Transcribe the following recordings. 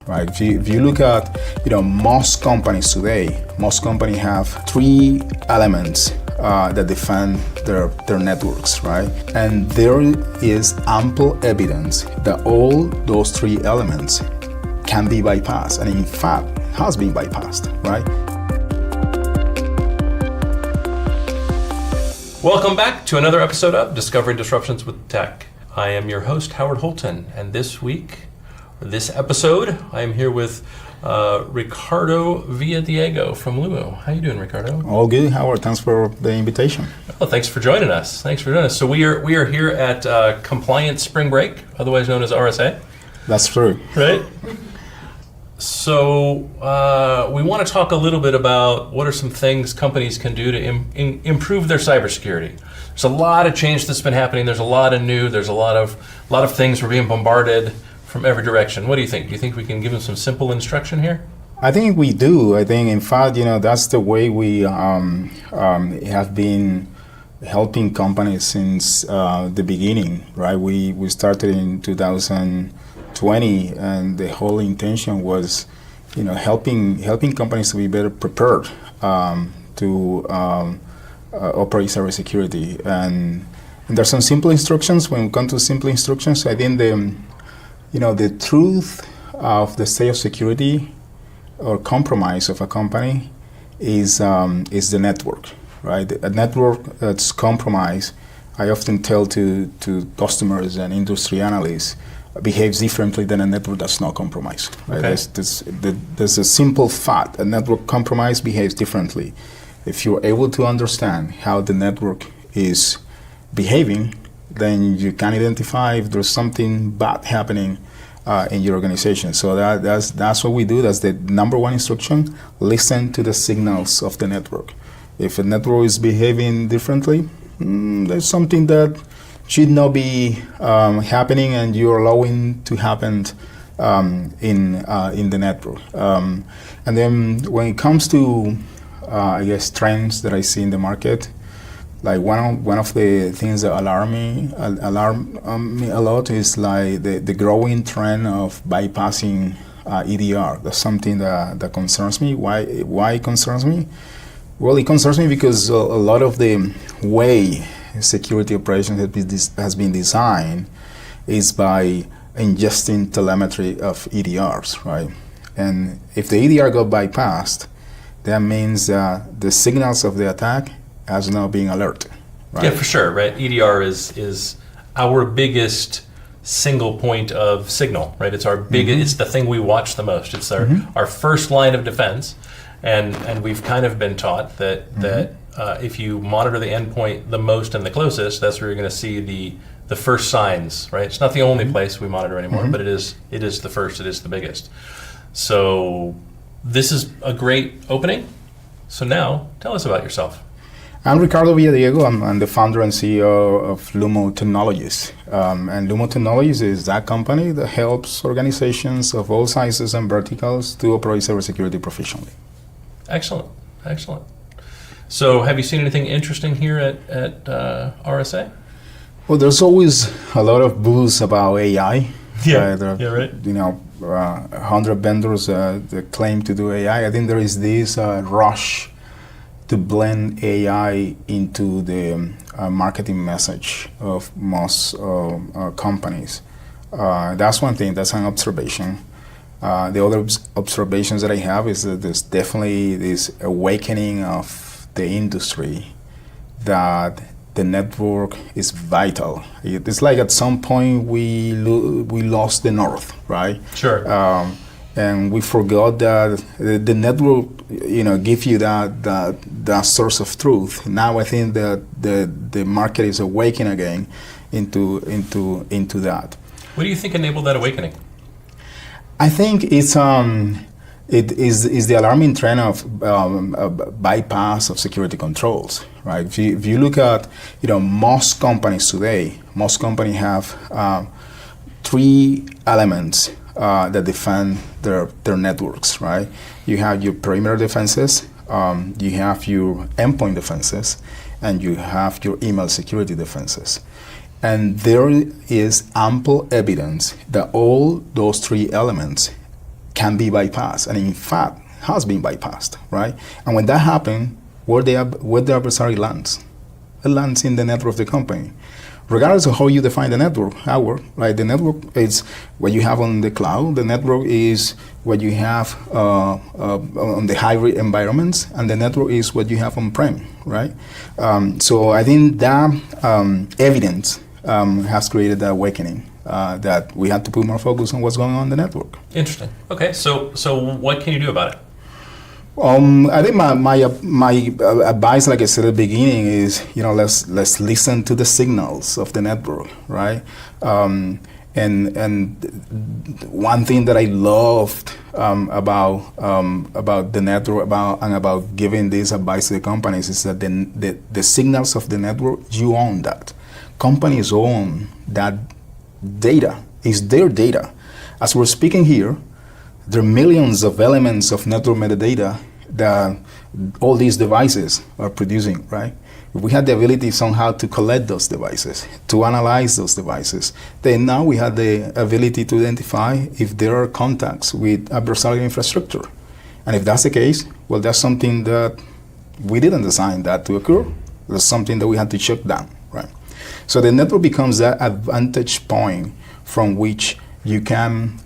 Right? If you look at, most companies today, most companies have three elements that defend their networks, right? And there is ample evidence that all those three elements can be bypassed, and in fact, has been bypassed, right? Welcome back to another episode of Discovering Disruptions with Tech. I am your host, Howard Holton, and this episode, I am here with Ricardo Villadiego from Lumo. How you doing, Ricardo? All good, Howard. Thanks for the invitation. Well, thanks for joining us. So we are here at Compliance Spring Break, otherwise known as RSA. That's true. Right? So we want to talk a little bit about what are some things companies can do to improve their cybersecurity. There's a lot of change that's been happening. There's a lot of new. There's a lot of things. We're being bombarded from every direction. What do you think? Do you think we can give them some simple instruction here? I think we do. I think, in fact, that's the way we have been helping companies since the beginning, right? We started in 2020, and the whole intention was, helping companies to be better prepared to operate cybersecurity. And there's some simple instructions. When it comes to simple instructions, I think the truth of the state of security or compromise of a company is the network, right? A network that's compromised, I often tell to customers and industry analysts, behaves differently than a network that's not compromised. Right? Okay. There's a simple fact: a network compromise behaves differently. If you're able to understand how the network is behaving, then you can identify if there's something bad happening in your organization. So that's what we do. That's the number one instruction: listen to the signals of the network. If a network is behaving differently, there's something that should not be happening, and you're allowing to happen in the network. And then when it comes to trends that I see in the market, like one of the things that alarm me a lot is like the growing trend of bypassing EDR. That's something that concerns me. Why it concerns me? Well, it concerns me because a lot of the way security operations has been designed is by ingesting telemetry of EDRs, right? And if the EDR got bypassed, that means the signals of the attack has not been alerted, right? Yeah, for sure, right? EDR is our biggest single point of signal, right? It's our biggest, it's the thing we watch the most. It's our first line of defense, and we've kind of been taught that if you monitor the endpoint the most and the closest, that's where you're going to see the first signs, right? It's not the only place we monitor anymore, but it is the first, it is the biggest. So this is a great opening. So now, tell us about yourself. I'm Ricardo Villadiego. I'm the founder and CEO of Lumo Technologies. And Lumo Technologies is that company that helps organizations of all sizes and verticals to operate cybersecurity professionally. Excellent. So have you seen anything interesting here at RSA? Well, there's always a lot of buzz about AI. Yeah, right. right. 100 vendors that claim to do AI. I think there is this rush to blend AI into the marketing message of most companies. That's one thing. That's an observation. The other observations that I have is that there's definitely this awakening of the industry that the network is vital. It's like at some point we lost the north, right? Sure. And we forgot that the network, give you that source of truth. Now I think that the market is awakening again into that. What do you think enabled that awakening? I think it's it is the alarming trend of bypass of security controls, right? If you look at most companies today, most companies have three elements that defend their networks, right? You have your perimeter defenses, you have your endpoint defenses, and you have your email security defenses. And there is ample evidence that all those three elements can be bypassed, and in fact has been bypassed, right? And when that happens, where the adversary lands, it lands in the network of the company. Regardless of how you define the network, right? The network is what you have on the cloud. The network is what you have on the hybrid environments, and the network is what you have on-prem, right? So I think that evidence has created that awakening that we had to put more focus on what's going on in the network. Interesting. Okay, so what can you do about it? I think my advice, like I said at the beginning, is let's listen to the signals of the network, right? And one thing that I loved about the network about giving this advice to the companies is that the signals of the network, you own that. Companies own that data. It's their data. As we're speaking here, there are millions of elements of network metadata that all these devices are producing, right? If we had the ability somehow to collect those devices, to analyze those devices, then now we have the ability to identify if there are contacts with adversarial infrastructure. And if that's the case, well, that's something that we didn't design that to occur. That's something that we had to shut down, right? So the network becomes that advantage point from which you can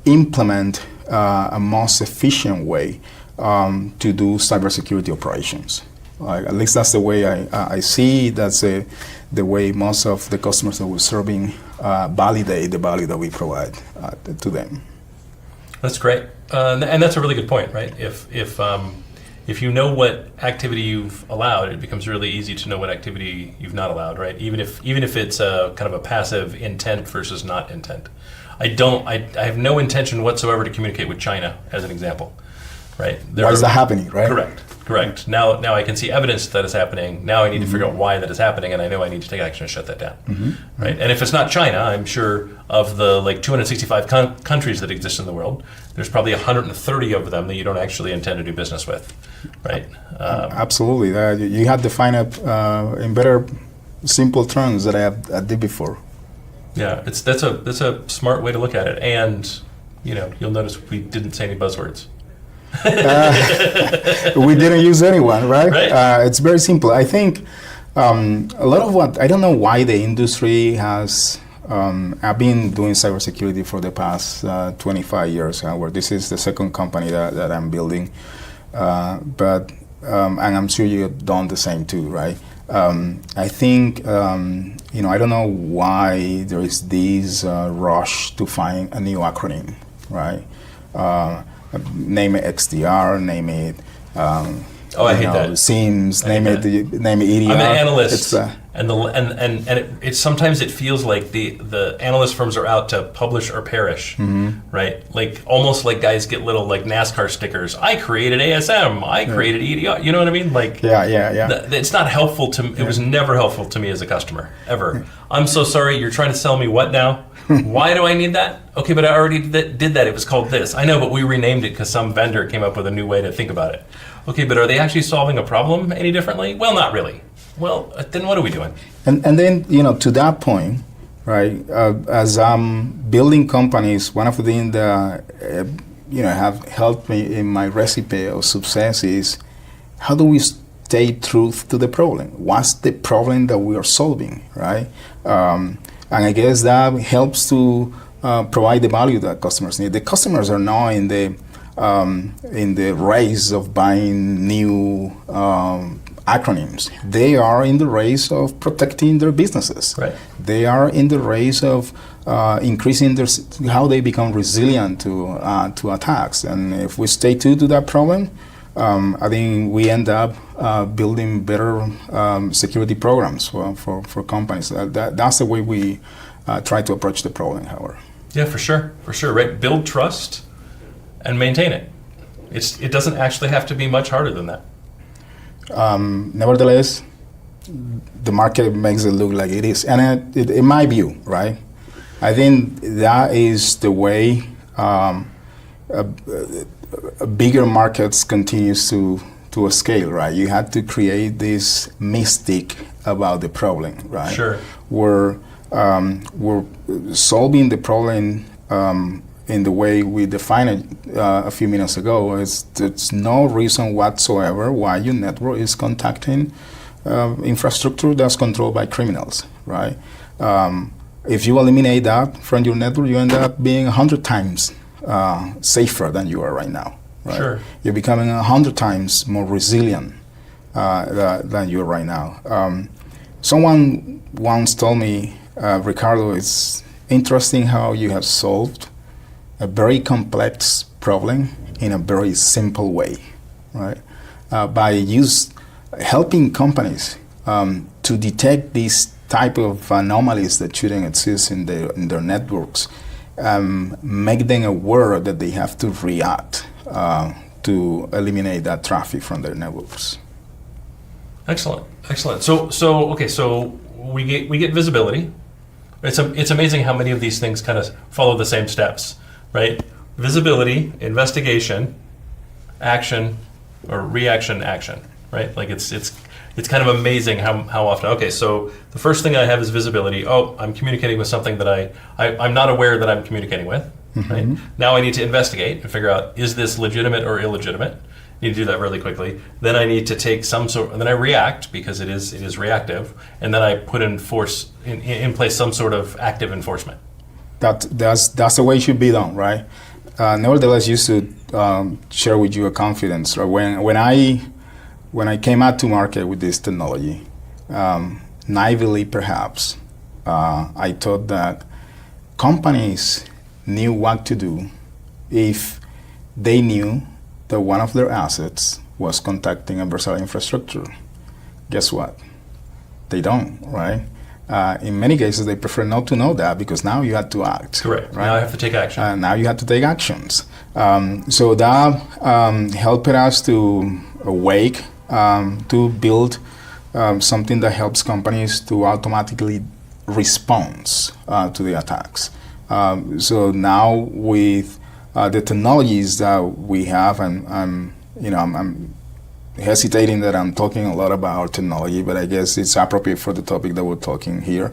implement a most efficient way to do cybersecurity operations. At least that's the way I see it. That's the way most of the customers that we're serving validate the value that we provide to them. That's great, and that's a really good point, right? If you know what activity you've allowed, it becomes really easy to know what activity you've not allowed, right? Even if it's a kind of a passive intent versus not intent. I have no intention whatsoever to communicate with China, as an example, right? Why is that happening, right? Correct. Now I can see evidence that is happening. Now I need to figure out why that is happening, and I know I need to take action to shut that down, right? And if it's not China, I'm sure of the 265 countries that exist in the world, there's probably 130 of them that you don't actually intend to do business with, right? Absolutely. You have to define it in better, simple terms that I did before. Yeah, that's a smart way to look at it, and you'll notice we didn't say any buzzwords. We didn't use anyone, right? It's very simple. I think a lot of I don't know why the industry has. I've been doing cybersecurity for the past 25 years. Where this is the second company that I'm building, but and I'm sure you've done the same too, right? I think I don't know why there is this rush to find a new acronym, right? Name it XDR, name it. I hate that. SIEMs, name it EDR. I'm an analyst, and it sometimes it feels like the analyst firms are out to publish or perish, right? Like almost like guys get little NASCAR stickers. I created ASM. I created EDR. You know what I mean? It's not helpful to. It was never helpful to me as a customer ever. I'm so sorry. You're trying to sell me what now? Why do I need that? Okay, but I already did that. It was called this. I know, but we renamed it because some vendor came up with a new way to think about it. Okay, but are they actually solving a problem any differently? Well, not really. Well, then what are we doing? And then, to that point, right, as I'm building companies, one of the things that, have helped me in my recipe of success is how do we stay true to the problem? What's the problem that we are solving, right? And I guess that helps to provide the value that customers need. The customers are now in the race of buying new acronyms. They are in the race of protecting their businesses. Right. They are in the race of increasing how they become resilient to attacks. And if we stay true to that problem, I think we end up building better security programs for companies. That's the way we try to approach the problem, Howard. Yeah, for sure, right? Build trust and maintain it. It doesn't actually have to be much harder than that. Nevertheless, the market makes it look like it is. And in my view, right, I think that is the way bigger markets continues to scale, right? You have to create this mystic about the problem, right? Sure. We're solving the problem in the way we defined it a few minutes ago, there's no reason whatsoever why your network is contacting infrastructure that's controlled by criminals, right? If you eliminate that from your network, you end up being 100 times safer than you are right now. Right? Sure. You're becoming 100 times more resilient than you are right now. Someone once told me, Ricardo, it's interesting how you have solved a very complex problem in a very simple way, right? By helping companies to detect these type of anomalies that shouldn't exist in their networks, make them aware that they have to react to eliminate that traffic from their networks. Excellent. So we get visibility. It's amazing how many of these things kind of follow the same steps, right? Visibility, investigation, action, or reaction, action, right? Like it's kind of amazing how often. Okay, so the first thing I have is visibility. Oh, I'm communicating with something that I'm not aware that I'm communicating with. Mm-hmm. Right? Now I need to investigate and figure out, is this legitimate or illegitimate? I need to do that really quickly. Then I need to take and then I react because it is reactive, and then I put in place some sort of active enforcement. That's the way it should be done, right? Nevertheless, just to share with you a confidence, right? When I came out to market with this technology, naively perhaps, I thought that companies knew what to do if they knew that one of their assets was contacting adversarial infrastructure. Guess what? They don't, right? In many cases, they prefer not to know that because now you have to act. Correct. Right? Now I have to take action. Now you have to take actions. So that helped us to awake, to build something that helps companies to automatically respond to the attacks. So now with the technologies that we have, and I'm hesitating that I'm talking a lot about our technology, but I guess it's appropriate for the topic that we're talking here.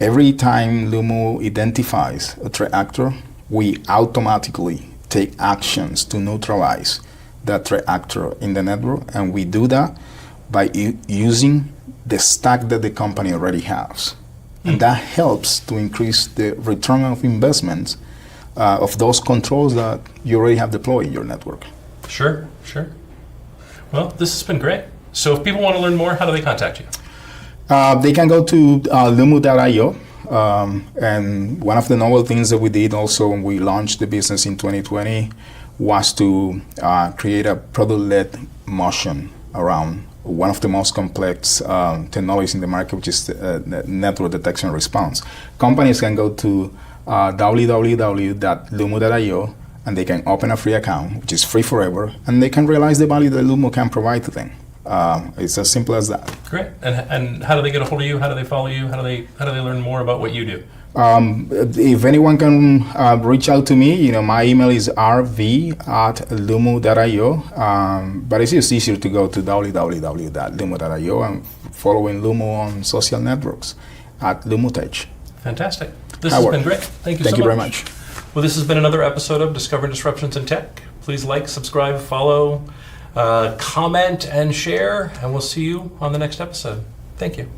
Every time Lumo identifies a threat actor, we automatically take actions to neutralize that threat actor in the network, and we do that by using the stack that the company already has. And that helps to increase the return of investments of those controls that you already have deployed in your network. Sure. Well, this has been great. So if people want to learn more, how do they contact you? They can go to Lumo.io. And one of the novel things that we did also when we launched the business in 2020 was to create a product-led motion around one of the most complex technologies in the market, which is network detection response. Companies can go to www.lumo.io and they can open a free account, which is free forever, and they can realize the value that Lumo can provide to them. It's as simple as that. Great. And how do they get a hold of you? How do they follow you? How do they learn more about what you do? If anyone can reach out to me, my email is rv@lumo.io. But it's just easier to go to www.lumo.io and following Lumo on social networks @LumoTech. Fantastic. This Howard, has been great. Thank you so much. Thank you very much. Well, this has been another episode of Discovering Disruptions in Tech. Please like, subscribe, follow, comment, and share, and we'll see you on the next episode. Thank you.